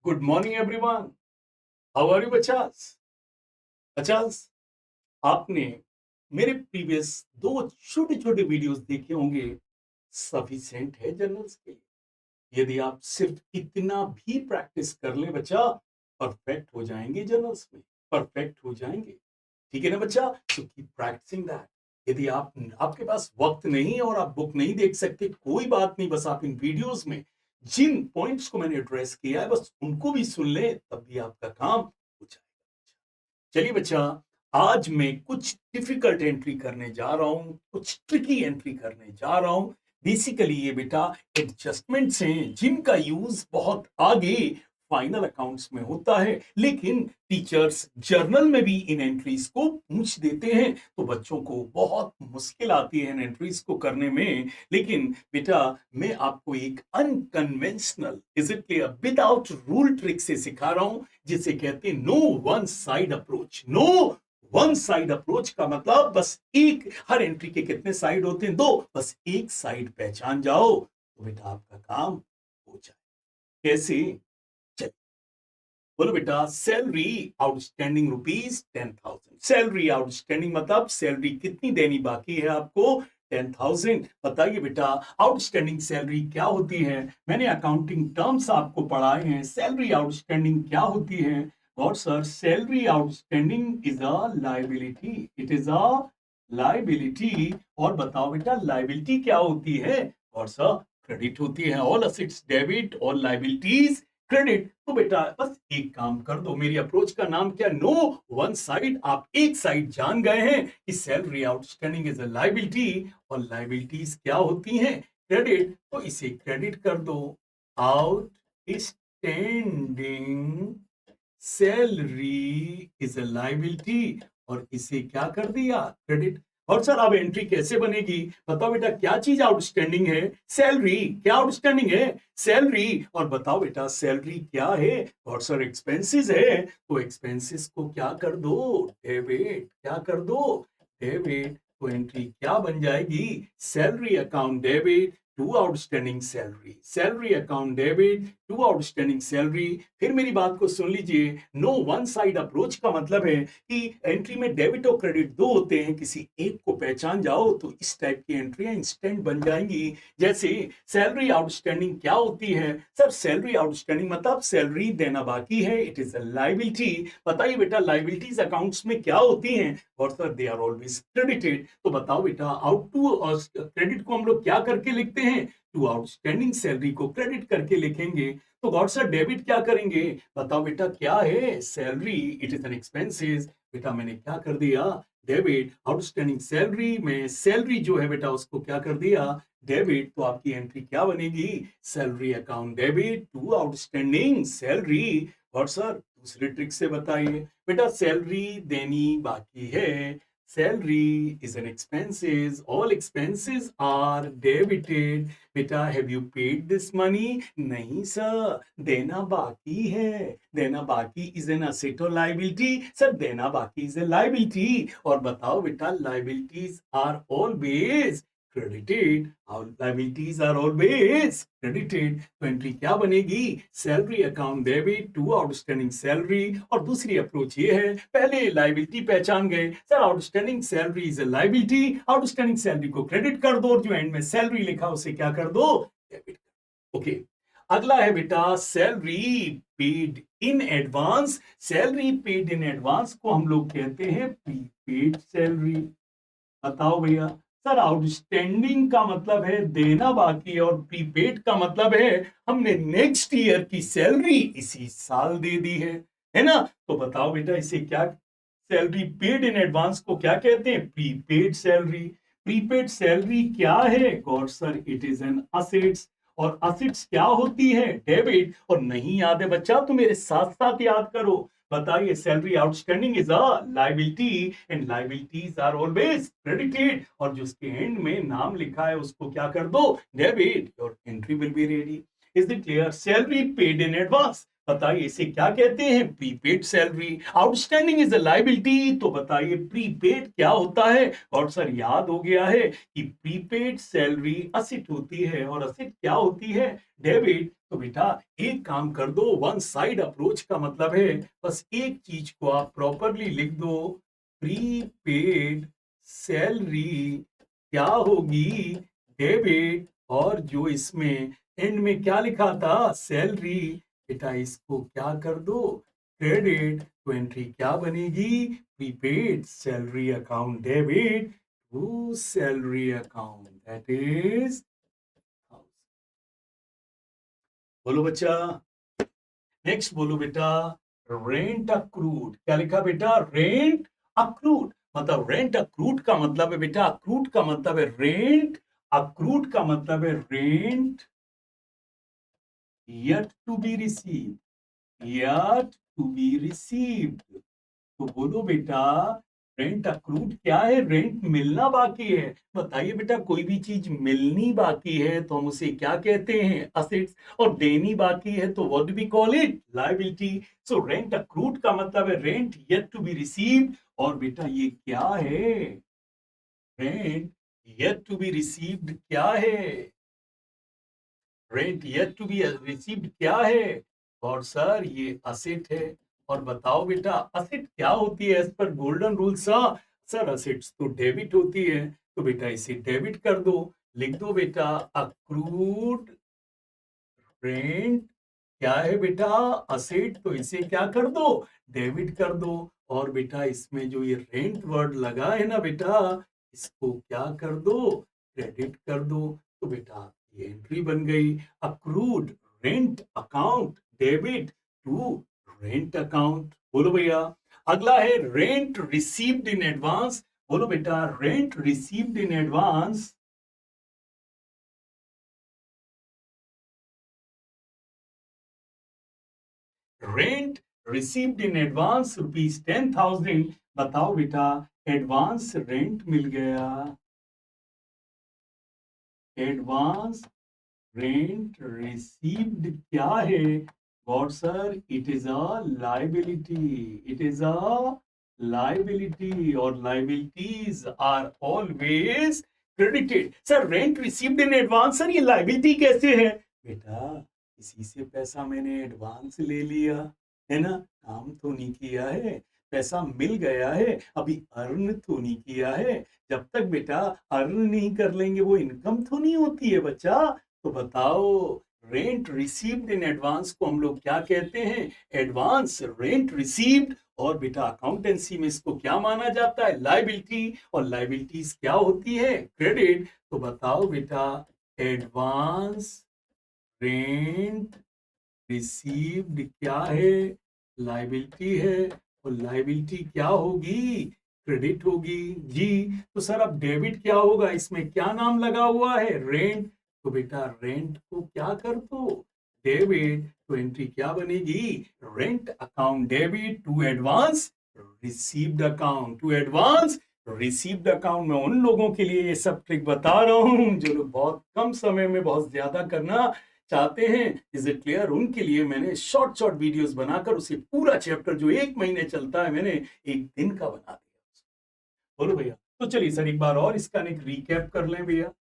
Good morning everyone. How are you बच्चास? बच्चास, आपने मेरे प्रीवियस दो छोटे छोटे वीडियोस देखे होंगे। सफिशिएंट है जर्नल्स के लिए। यदि आप सिर्फ इतना भी प्रैक्टिस कर लें बच्चा, परफेक्ट हो जाएंगे जर्नल्स में। परफेक्ट हो जाएंगे। ठीक है ना बच्चा? So keep practising that. यदि आपके पास वक्त नहीं है और आप बुक नहीं देख सकते, कोई बात नहीं। बस आप इन वीडियोस में जिन पॉइंट्स को मैंने एड्रेस किया है, बस उनको भी सुन लें, तब भी आपका काम हो जाएगा। चलिए बच्चा, आज मैं कुछ डिफिकल्ट एंट्री करने जा रहा हूं, कुछ ट्रिकी एंट्री करने जा रहा हूं। बेसिकली ये बेटा एडजस्टमेंट्स हैं जिनका यूज बहुत आगे फाइनल अकाउंट्स में होता है, लेकिन टीचर्स जर्नल में भी इन एंट्रीज को पूछ देते हैं, तो बच्चों को बहुत मुश्किल आती है इन एंट्रीज को करने में। लेकिन बेटा, मैं आपको एक unconventional, is it clear, without rule trick से सिखा रहा हूं, जिसे कहते हैं no one side approach. No one side approach का मतलब बस एक, हर एंट्री के कितने साइड होते हैं? दो। बस एक साइड पहचान जाओ तो बेटा आपका काम हो जाए। कैसे? चलिए, बोलो बेटा। Salary outstanding ₹10,000। सैलरी आउटस्टैंडिंग मतलब सैलरी कितनी देनी बाकी है आपको? 10,000। बताइए बेटा, आउटस्टैंडिंग सैलरी क्या होती है? मैंने अकाउंटिंग टर्म्स आपको पढ़ाए हैं। सैलरी आउटस्टैंडिंग क्या होती है? और sir, salary outstanding is a liability. It is a liability. और बताओ बेटा, लाइबिलिटी क्या होती है? और सर, क्रेडिट होती है। All assets debit, all liabilities credit. तो बेटा बस एक काम कर दो। मेरी अप्रोच का नाम क्या? No one side. आप एक साइड जान गए हैं कि salary outstanding is a liability, और लाइबिलिटीज क्या होती हैं? क्रेडिट। तो इसे क्रेडिट कर दो। Outstanding salary is a liability, और इसे क्या कर दिया? क्रेडिट। और सर, अब एंट्री कैसे बनेगी? बताओ बेटा, क्या चीज आउटस्टैंडिंग है? सैलरी। क्या आउटस्टैंडिंग है? सैलरी। और बताओ बेटा, सैलरी क्या है? और सर, एक्सपेंसेस है। तो एक्सपेंसेस को क्या कर दो? डेबिट। क्या कर दो? डेबिट। तो एंट्री क्या बन जाएगी? Salary account debit to outstanding salary. Salary account debit to outstanding salary. फिर मेरी बात को सुन लीजिए। नो वन साइड अप्रोच का मतलब है कि एंट्री में डेबिट और क्रेडिट दो होते हैं, किसी एक को पहचान जाओ तो इस टाइप की एंट्रियां इंस्टेंट बन जाएंगी। जैसे सैलरी आउटस्टैंडिंग क्या होती है? सर, सैलरी आउटस्टैंडिंग मतलब सैलरी देना बाकी है। It is a liability. बताइए बेटा, लाइबिलिटीज अकाउंट्स में क्या होती हैं? और sir, they are always credited. तो बताओ बेटा, आउट टू क्रेडिट को हम लोग क्या करके लिखते हैं? टू आउटस्टैंडिंग सैलरी को क्रेडिट करके लिखेंगे। तो गॉड सर, डेबिट क्या करेंगे? बताओ बेटा, क्या है? Salary. It is an expenses. बेटा मैंने क्या कर दिया? डेबिट। आउटस्टैंडिंग सैलरी में सैलरी जो है बेटा, उसको क्या कर दिया? डेबिट। तो आपकी एंट्री क्या बनेगी? Salary account debit to outstanding salary. और सर, दूसरे ट्रिक से बताइए बेटा। सैलरी देनी बाकी है। Salary is an expenses. All expenses are debited. बेटा, have you paid this money? नहीं सर, देना बाकी है। देना बाकी is an asset or liability? Sir, देना बाकी is a liability। और बताओ बेटा, liabilities are always credited। और liabilities are always credited। तो एंट्री क्या बनेगी? Salary account debit to outstanding salary. और दूसरी अप्रोच ये है, पहले लाइबिलिटी पहचान गए, sir outstanding salary is a liability, outstanding salary को क्रेडिट कर दो, और जो एंड में सैलरी लिखा उसे क्या कर दो? डेबिट। ओके। अगला है बेटा, salary paid in advance. Salary paid in advance को हम लोग कहते हैं प्रीपेड सैलरी। बताओ भैया। सर, आउटस्टैंडिंग का मतलब है देना बाकी, और प्रीपेड का मतलब है हमने नेक्स्ट ईयर की सैलरी इसी साल दे दी है ना? तो बताओ बेटा, इसे क्या, सैलरी पेड इन एडवांस को क्या कहते हैं? Prepaid salary. प्रीपेड सैलरी क्या है? Good sir, it is an assets. और असेट्स क्या होती है? डेबिट। और नहीं याद है बच्चा तो मेरे साथ साथ याद करो। बताइए, salary outstanding is a liability, and liabilities are always credited, और जो उसके एंड में नाम लिखा है उसको क्या कर दो? Debit. Your entry will be ready. Is it clear? Salary paid in advance, बताइए इसे क्या कहते हैं? Prepaid salary. Outstanding is a liability, तो बताइए प्रीपेड क्या होता है? और सर याद हो गया है कि प्रीपेड सैलरी असेट होती है और असेट क्या होती है? डेबिट। तो बेटा एक काम कर दो, वन साइड अप्रोच का मतलब है बस एक चीज को आप प्रॉपरली लिख दो, प्रीपेड सैलरी क्या होगी? डेबिट। और जो इसमें एंड में क्या लिखा था? सैलरी। बेटा इसको क्या कर दो? क्रेडिट। तो एंट्री क्या बनेगी? Prepaid salary account debit to salary account, that is. बोलो बच्चा, नेक्स्ट बोलो बेटा। रेंट अक्रूड, क्या लिखा बेटा? Rent accrued. मतलब रेंट अक्रूड का मतलब है बेटा, अक्रूड का मतलब है रेंट, अक्रूड का मतलब है rent yet to be received, yet to be received। तो बोलो बेटा, रेंट अक्रूड क्या है? रेंट मिलना बाकी है। बताइए बेटा, कोई भी चीज मिलनी बाकी है तो हम उसे क्या कहते हैं? असेट्स। और देनी बाकी है तो what do we call it? Liability. So rent accrued का मतलब है rent yet to be received. और बेटा ये क्या है? Rent yet to be received क्या है? Rent yet to be received क्या है? और सर ये असेट है। और बताओ बेटा असेट क्या होती है as per golden rule? Sir assets तो डेबिट होती है, तो बेटा इसे डेबिट कर दो। लिख दो बेटा अक्रूड रेंट क्या है बेटा? असेट। तो इसे क्या कर दो? डेबिट कर दो। और बेटा इसमें जो ये रेंट वर्ड लगा है ना बेटा, इसको क्या कर दो? क्रेडिट कर दो। तो बेटा ये एंट्री बन गई, accrued rent account debit to rent account. बोलो भैया। अगला है रेंट रिसीव्ड इन एडवांस। बोलो बेटा, rent received in advance. Rent received in advance ₹10,000। बताओ बेटा, एडवांस रेंट मिल गया। एडवांस रेंट रिसीव्ड क्या है? Good sir, it is a liability, it is a liability. और liabilities are always credited. Sir rent received in advance, sir ये liability कैसे है? बेटा किसी से पैसा मैंने एडवांस ले लिया है ना, काम तो नहीं किया है, पैसा मिल गया है, अभी अर्न तो नहीं किया है। जब तक बेटा अर्न नहीं कर लेंगे वो इनकम तो नहीं होती है बच्चा। तो बताओ, रेंट रिसीव्ड इन एडवांस को हम लोग क्या कहते हैं? Advance rent received. और बेटा अकाउंटेंसी में इसको क्या माना जाता है? लायबिलिटी। और लायबिलिटीज क्या होती है? क्रेडिट। तो बताओ बेटा, एडवांस रेंट रिसीव्ड क्या है? लायबिलिटी है। और लायबिलिटी क्या होगी? क्रेडिट होगी जी। तो सर अब डेबिट क्या होगा? इसमें क्या नाम लगा हुआ है? रेंट। तो बेटा रेंट को क्या कर दो? डेबिट। तो एंट्री क्या बनेगी? Rent account debit to advance received account, to advance received account. में उन लोगों के लिए ये सब ट्रिक बता रहा हूं जो लोग बहुत कम समय में बहुत ज्यादा करना चाहते हैं। Is it clear? उनके लिए मैंने शॉर्ट शॉर्ट वीडियोस बनाकर उसे पूरा चैप्टर जो 1 महीने चलता है मैंने 1 दिन का बना दिया। बोलो भैया। तो चलिए सर एक बार और इसका एक रिकैप कर लें भैया।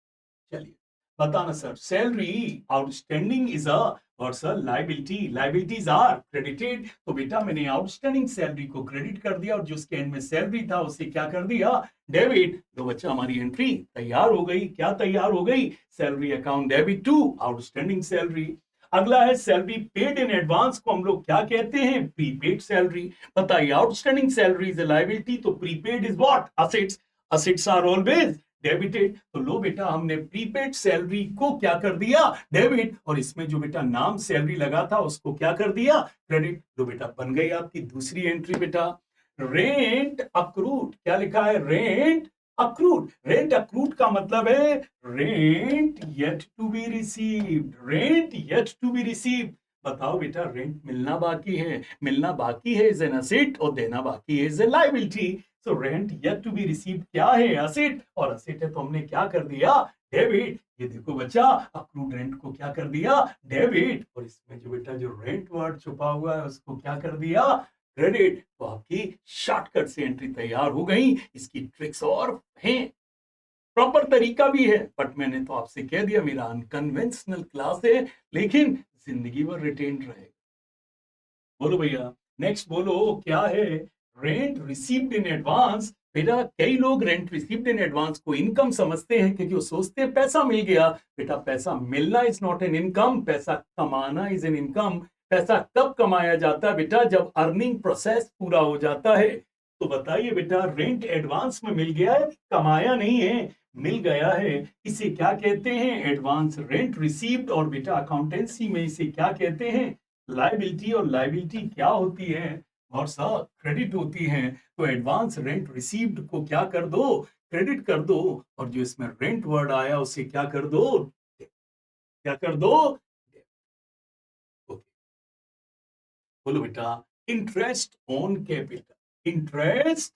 चलिए बताना sir. Salary outstanding is a और sir liability, liabilities are credited. तो बेटा मैंने आउटस्टैंडिंग सैलरी को क्रेडिट कर दिया और जो उसके एंड में सैलरी था उसे क्या कर दिया? डेबिट। तो बच्चा हमारी एंट्री तैयार हो गई। क्या तैयार हो गई? Salary account debit to outstanding salary. अगला है सैलरी पेड इन एडवांस को हम लोग क्या कहते हैं? Prepaid salary. बताइए, outstanding salary is a liability, तो prepaid is what? Assets. Assets are always debited. तो लो बेटा हमने प्रीपेड सैलरी को क्या कर दिया? डेबिट। और इसमें जो बेटा नाम सैलरी लगा था उसको क्या कर दिया? क्रेडिट। लो बेटा बन गई आपकी दूसरी एंट्री बेटा। रेंट अक्रूड, क्या लिखा है? Rent accrued. रेंट अक्रूड का मतलब है rent yet to be received, rent yet to be received. बताओ बेटा, रेंट मिलना बाकी है, मिलना बाकी है इज एन असेट और देना बाकी है is a liability. So rent yet to be received क्या है? असेट। और असेट है तो हमने क्या कर दिया? डेबिट। ये देखो बच्चा, अक्रूड रेंट को क्या कर दिया, डेबिट। और इसमें जो बेटा जो रेंट वर्ड छुपा हुआ है उसको क्या कर दिया, क्रेडिट। तो आपकी शॉर्टकट से एंट्री तैयार हो गई। इसकी ट्रिक्स और हैं, प्रॉपर तरीका भी है, बट मैंने तो आपसे कह दिया मेरा अनकन्वेंशनल क्लास है, लेकिन जिंदगी भर रिटेन रहेगा। बोलो भैया, नेक्स्ट बोलो क्या है, रेंट रिसीव्ड इन एडवांस। बेटा कई लोग रेंट रिसीव्ड इन एडवांस को इनकम समझते हैं, क्योंकि वो सोचते हैं पैसा मिल गया। बेटा पैसा मिलना इज नॉट एन इनकम, पैसा कमाना इज एन इनकम। पैसा कब कमाया जाता है बेटा, जब अर्निंग प्रोसेस पूरा हो जाता है। तो बताइए बेटा, रेंट एडवांस में मिल गया है, कमाया नहीं है, मिल गया है। इसे क्या कहते हैं, एडवांस रेंट रिसीव्ड। और बेटा अकाउंटेंसी में इसे क्या कहते हैं, लाइबिलिटी। और लाइबिलिटी क्या होती है, और सर क्रेडिट होती है। तो एडवांस रेंट रिसीव्ड को क्या कर दो, क्रेडिट कर दो। और जो इसमें रेंट वर्ड आया उसे क्या कर दो, क्या कर दो, ओके। बोलो बेटा, interest on capital. Interest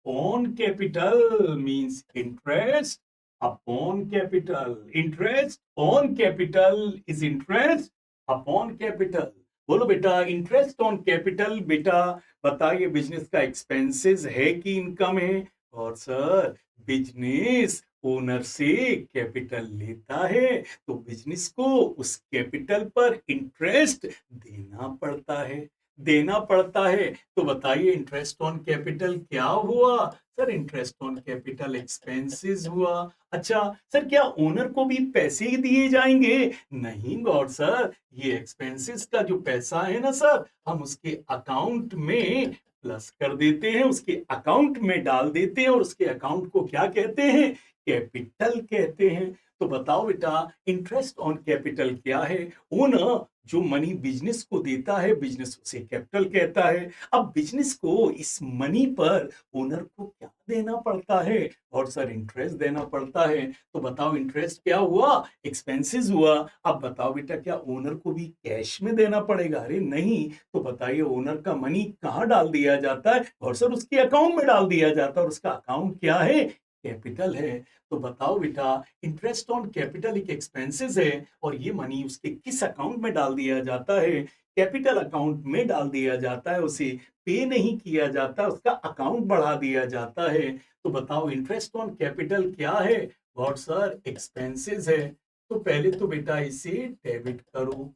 on capital means interest upon capital. Interest on capital is interest upon capital. बोलो बेटा, इंटरेस्ट ऑन कैपिटल बेटा बताइए बिजनेस का एक्सपेंसेस है कि इनकम है। और सर बिजनेस ओनर से कैपिटल लेता है, तो बिजनेस को उस कैपिटल पर इंटरेस्ट देना पड़ता है, देना पड़ता है। तो बताइए इंटरेस्ट ऑन कैपिटल क्या हुआ, sir interest on capital expenses हुआ। अच्छा सर, क्या ओनर को भी पैसे ही दिए जाएंगे, नहीं गॉड सर, ये एक्सपेंसेस का जो पैसा है ना सर, हम उसके अकाउंट में प्लस कर देते हैं, उसके अकाउंट में डाल देते हैं, और उसके अकाउंट को क्या कहते हैं, कैपिटल कहते हैं। तो बताओ बेटा, इंटरेस्ट ऑन कैपिटल क्या है, ओनर जो मनी बिजनेस को देता है, बिजनेस उसे कैपिटल कहता है। अब बिजनेस को इस मनी पर ओनर को क्या देना पड़ता है, और सर इंटरेस्ट देना पड़ता है। तो बताओ इंटरेस्ट क्या हुआ, एक्सपेंसेस हुआ। अब बताओ बेटा, क्या ओनर को भी कैश में देना पड़ेगा, अरे नहीं। तो बताइए ओनर का मनी कहाँ डाल दिया जाता है, और सर उसके अकाउंट में डाल दिया जाता है, और उसका अकाउंट क्या है, कैपिटल है। तो बताओ बेटा, इंटरेस्ट ऑन कैपिटल एक एक्सपेंसेस है, और ये मनी उसके किस अकाउंट में डाल दिया जाता है, कैपिटल अकाउंट में डाल दिया जाता है, उसे पे नहीं किया जाता, उसका अकाउंट बढ़ा दिया जाता है। तो बताओ इंटरेस्ट ऑन कैपिटल क्या है, व्हाट सर, एक्सपेंसेस है। तो पहले तो बेटा इसे डेबिट करो,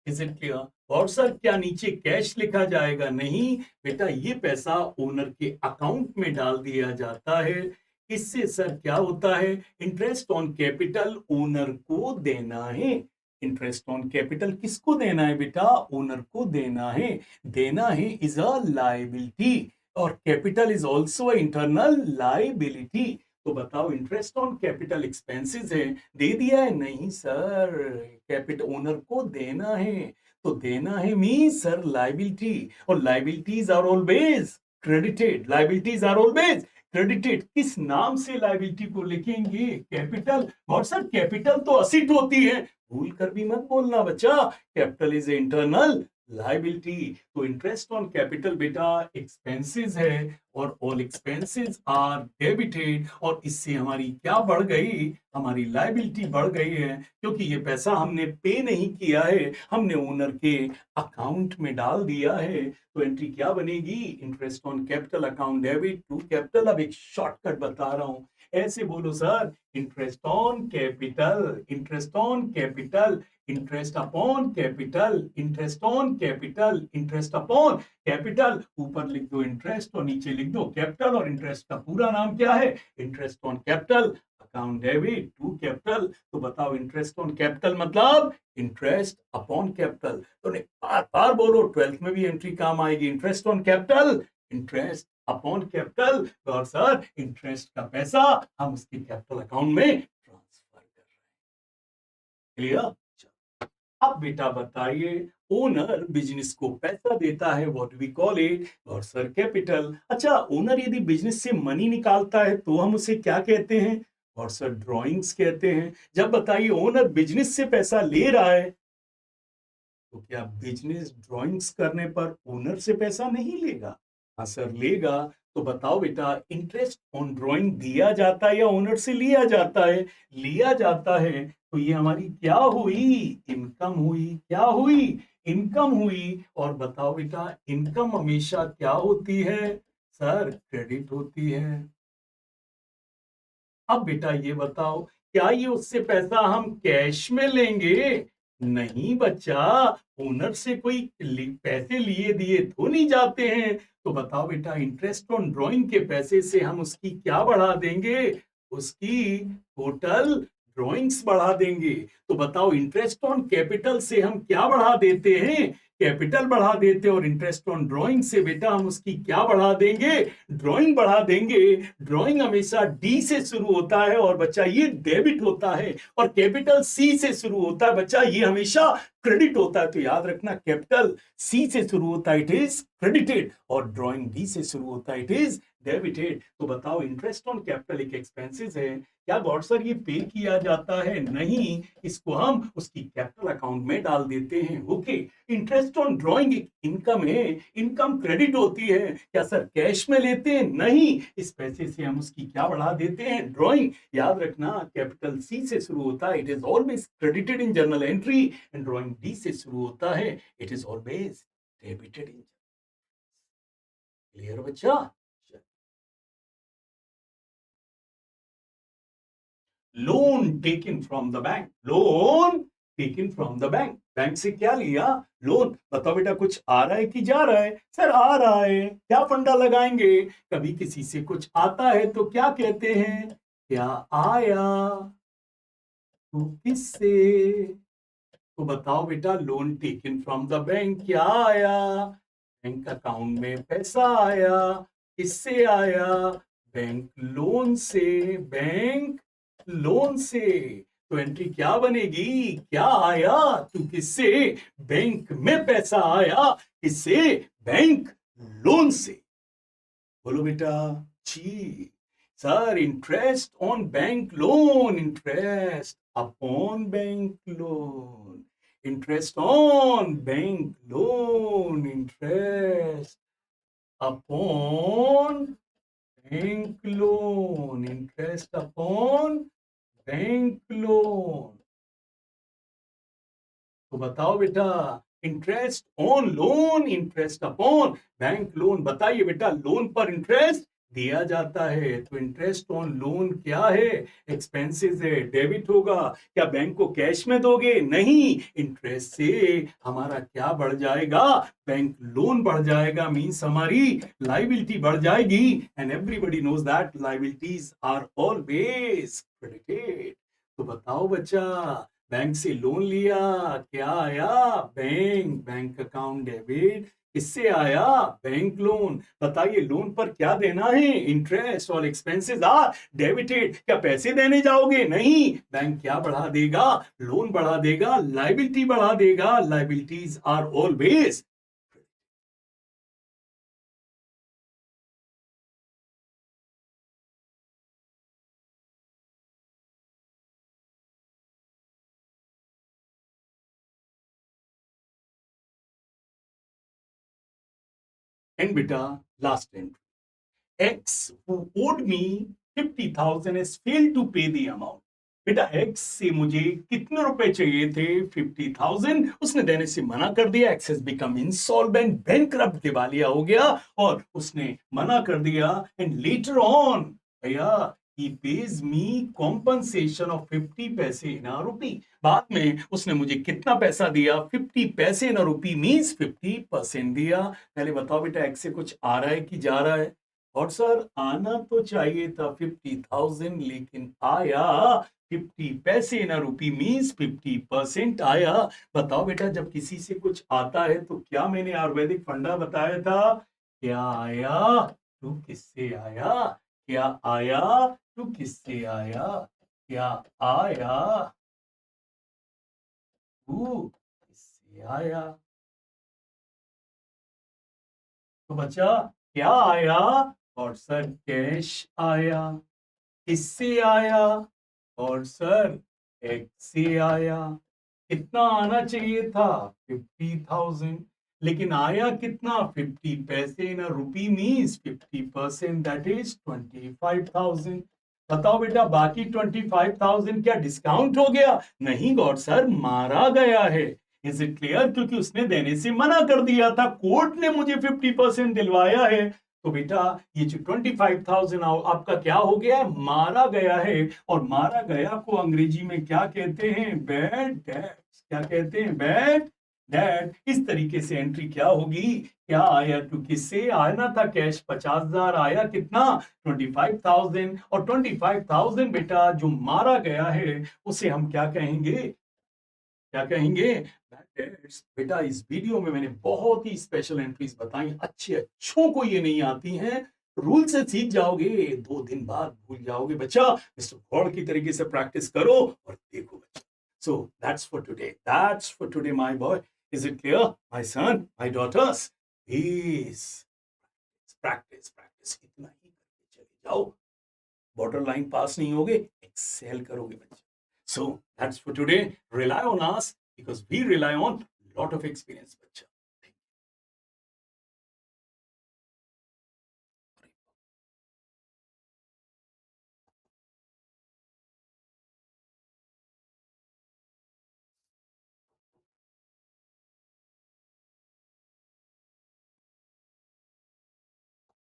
इज इट क्लियर। और सर क्या नीचे कैश लिखा जाएगा, नहीं बेटा, ये पैसा ओनर के अकाउंट में डाल दिया जाता है। इससे सर क्या होता है, इंटरेस्ट ऑन कैपिटल ओनर को देना है। इंटरेस्ट ऑन कैपिटल किसको देना है बेटा, ओनर को देना है। देना है इज अ लाइबिलिटी, और capital is also internal liability. तो बताओ इंटरेस्ट ऑन कैपिटल एक्सपेंसेस है, दे दिया है, नहीं सर, कैपिटल ओनर को देना है। तो देना है मींस सर लाइबिलिटी, और liabilities are always credited, liabilities are always credited. किस नाम से लाइबिलिटी को लिखेंगे, कैपिटल। और सर कैपिटल तो असिट होती है, भूल कर भी मत बोलना बच्चा, कैपिटल इज इंटरनल लाइबिलिटी। तो इंटरेस्ट ऑन कैपिटल बेटा एक्सपेंसेस है, और ऑल एक्सपेंसेस आर डेबिटेड। और इससे हमारी क्या बढ़ गई, हमारी लाइबिलिटी बढ़ गई है, क्योंकि ये पैसा हमने पे नहीं किया है, हमने ओनर के अकाउंट में डाल दिया है। तो एंट्री क्या बनेगी, interest on capital account debit to capital. अब एक शॉर्टकट बता रहा हूं, ऐसे बोलो sir, interest on capital, interest on capital, interest upon capital, interest on capital, interest upon capital. ऊपर लिख दो इंटरेस्ट और नीचे लिख दो कैपिटल, और इंटरेस्ट का पूरा नाम क्या है, interest on capital account debit to capital. तो बताओ इंटरेस्ट ऑन कैपिटल मतलब इंटरेस्ट अपॉन कैपिटल। तो बार बार बोलो, 12th में भी एंट्री काम आएगी, interest on capital, interest upon capital. और सर इंटरेस्ट का पैसा हम उसके कैपिटल अकाउंट में ट्रांसफर कर रहे हैं, क्लियर। अब बेटा बताइए, ओनर बिजनेस को पैसा देता है, व्हाट वी कॉल इट, और सर कैपिटल। अच्छा ओनर यदि बिजनेस से मनी निकालता है तो हम उसे क्या कहते हैं, और सर ड्रॉइंग्स कहते हैं। जब बताइए ओनर बिजनेस से पैसा ले रहा है, तो क्या बिजनेस ड्राइंग्स करने पर ओनर से पैसा नहीं लेगा, हाँ सर लेगा। तो बताओ बेटा, इंटरेस्ट ऑन ड्राइंग दिया जाता है या ओनर से लिया जाता है? लिया जाता है। तो ये हमारी क्या हुई? इनकम हुई। क्या हुई? इनकम हुई। और बताओ बेटा, इनकम हमेशा क्या होती है? सर, क्रेडिट होती है। अब बेटा ये बताओ, क्या ये उससे पैसा हम कैश में लेंगे? नहीं बच्चा, ओनर से कोई पैसे लिए दिए तो नहीं जाते हैं। तो बताओ बेटा, इंटरेस्ट ऑन ड्राइंग के पैसे से हम उसकी क्या बढ़ा देंगे? उसकी टोटल ड्राइंग्स बढ़ा देंगे। तो बताओ, इंटरेस्ट ऑन कैपिटल से हम क्या बढ़ा देते हैं? कैपिटल बढ़ा देते हैं। और इंटरेस्ट ऑन ड्राइंग से बेटा हम उसकी क्या बढ़ा देंगे? ड्राइंग बढ़ा देंगे। ड्राइंग हमेशा डी से शुरू होता है और बच्चा ये डेबिट होता है, और कैपिटल सी से शुरू होता है बच्चा, ये हमेशा क्रेडिट होता है। तो याद रखना, कैपिटल सी से शुरू होता है, इट इज क्रेडिटेड, और ड्राइंग डी से शुरू होता है, इट इज डेबिटेड। तो बताओ, इंटरेस्ट ऑन कैपिटल एक एक्सपेंसेस है। क्या गॉड सर ये पे किया जाता है? नहीं, इसको हम उसकी कैपिटल अकाउंट में डाल देते हैं। ओके। इंटरेस्ट ऑन ड्राइंग एक इनकम है। इनकम क्रेडिट होती है। क्या सर कैश में लेते हैं? नहीं, इस पैसे से हम उसकी क्या बढ़ा देते हैं? ड्राइंग। याद रखना, कैपिटल सी से शुरू होता है, it is always credited in journal entry, and drawing D से शुरू होता है, it is always debited in. Clear बच्चा? Loan taken from the bank. Loan taken from the bank. Bank से क्या लिया? लोन। बताओ बेटा, कुछ आ रहा है कि जा रहा है? सर आ रहा है। क्या फंडा लगाएंगे? कभी किसी से कुछ आता है तो क्या कहते हैं? क्या आया? तो किससे? तो बताओ बेटा, loan taken from the bank क्या आया? बैंक अकाउंट में पैसा आया। किससे आया? बैंक लोन से। बैंक लोन से। तो एंट्री क्या बनेगी? क्या आया? तो किससे? बैंक में पैसा आया। किससे? बैंक लोन से। बोलो बेटा। जी sir, interest on bank loan. Interest upon bank loan. Interest on bank loan. Interest upon bank loan. Interest upon bank loan. तो बताओ बेटा, interest on loan, interest upon bank loan. बताइए बेटा, लोन पर इंटरेस्ट दिया जाता है, तो इंटरेस्ट ऑन लोन क्या है? एक्सपेंसेस है, डेबिट होगा। क्या बैंक को कैश में दोगे? नहीं, इंटरेस्ट से हमारा क्या बढ़ जाएगा? बैंक लोन बढ़ जाएगा, मींस हमारी लाइबिलिटी बढ़ जाएगी। And everybody knows that liabilities are always credited. तो बताओ बच्चा, बैंक से लोन लिया, क्या आया? Bank account debit. किससे आया? Bank loan. बताइए, लोन पर क्या देना है? इंटरेस्ट। और एक्सपेंसेस आर डेबिटेड। क्या पैसे देने जाओगे? नहीं, बैंक क्या बढ़ा देगा? लोन बढ़ा देगा, लाइबिलिटी बढ़ा देगा। Liabilities are always. एंड बेटा, last entry, X who owed me 50,000 has failed to pay the amount. बेटा, X से मुझे कितने रुपए चाहिए थे? 50,000। उसने देने से मना कर दिया। X has become insolvent, bankrupt, दिवालिया हो गया, और उसने मना कर दिया। एंड लेटर ऑन भैया, he pays me compensation of 50 पैसे इन अ रुपी। बाद में उसने मुझे कितना पैसा दिया? 50 पैसे इन अ रुपी, मीन्स 50% दिया। पहले बताओ बेटा, X से कुछ आ रहा है कि जा रहा है? और सर, आना तो चाहिए था 50,000, लेकिन आया 50 पैसे इन रुपी, मीन्स 50% आया। बताओ बेटा, जब किसी से कुछ आता है तो क्या मैंने आयुर्वेदिक फंडा बताया था? क्या आया? तू किससे आया? क्या आया? तू किससे आया? क्या आया? तू किससे आया? तो बच्चा, क्या आया? और सर, कैश आया। किससे आया? और सर, एक्स से आया। कितना आना चाहिए था? 50,000। लेकिन आया कितना 50 पैसे इन रुपी मीन्स 50%, दैट इज 25,000। बताओ बेटा बाकी 25,000 क्या डिस्काउंट हो गया? नहीं गॉड सर, मारा गया है। Is it clear? क्योंकि उसने देने से मना कर दिया था, कोर्ट ने मुझे 50% दिलवाया है। तो बेटा ये जो 25,000 आपका क्या हो गया? मारा गया है। और मारा गया को अंग्रेजी में क्या कहते हैं? Bad debts. क्या कहते हैं? Bad debt. इस तरीके से एंट्री क्या होगी? क्या आया टू किससे आना था? कैश 50,000, आया कितना? 25,000। और 25,000 बेटा जो मारा गया है उसे हम क्या कहेंगे? क्या कहेंगे? बेटा इस वीडियो में मैंने बहुत ही स्पेशल एंट्रीज बताई, अच्छे अच्छों को ये नहीं आती हैं। रूल से सीख जाओगे, 2 दिन बाद भूल जाओगे। बच्चा मिस्टर गौड़ की तरीके से प्रैक्टिस करो और देखो बच्चा। So that's for today, that's for today my boy. Is it clear my son, my daughters? Please practise practise, इतना ही करके चले जाओ। बॉर्डर लाइन पास नहीं होगे, एक्सेल करोगे बच्चा। So that's for today. Rely on us because we rely on a lot of experience, bacha.